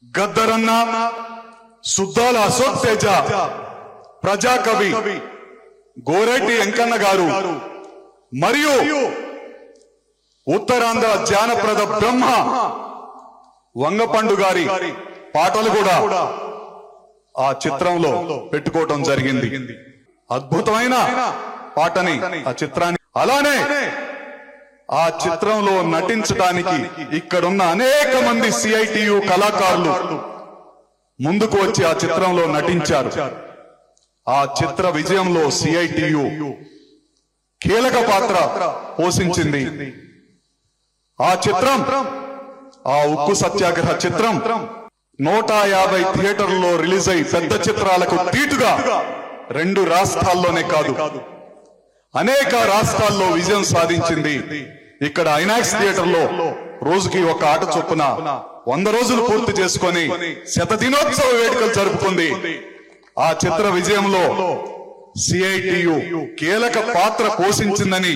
గద్దరన్న, సుద్దాల అశోక్ తేజ, ప్రజాకవి గోరెడ్డి వెంకన్న గారు మరియు ఉత్తరాంధ్ర జానపద బ్రహ్మ వంగపండు గారి పాటలు కూడా ఆ చిత్రంలో పెట్టుకోవటం జరిగింది. అద్భుతమైన పాటని ఆ చిత్రాన్ని, అలానే ఆ చిత్రంలో నటించడానికి ఇక్కడున్న అనేక మంది సిఐటియు కళాకారులు ముందుకు వచ్చి ఆ చిత్రంలో నటించారు. ఆ చిత్ర విజయంలో సిఐటియు కీలక పాత్ర పోషించింది. ఆ చిత్రం, ఆ ఉక్కు సత్యాగ్రహ చిత్రం 150 థియేటర్లలో రిలీజ్ అయి పెద్ద చిత్రాలకు తీటుగా 2 రాష్ట్రాల్లోనే కాదు అనేక రాష్ట్రాల్లో విజయం సాధించింది. ఇక్కడ ఐనాక్స్ థియేటర్ లో రోజుకి ఒక ఆట చొప్పున 100 రోజులు పూర్తి చేసుకొని శతదినోత్సవ వేడుకలు జరుపుకుంది. ఆ చిత్ర విజయంలో సిఐటియు కీలక పాత్ర పోషించిందని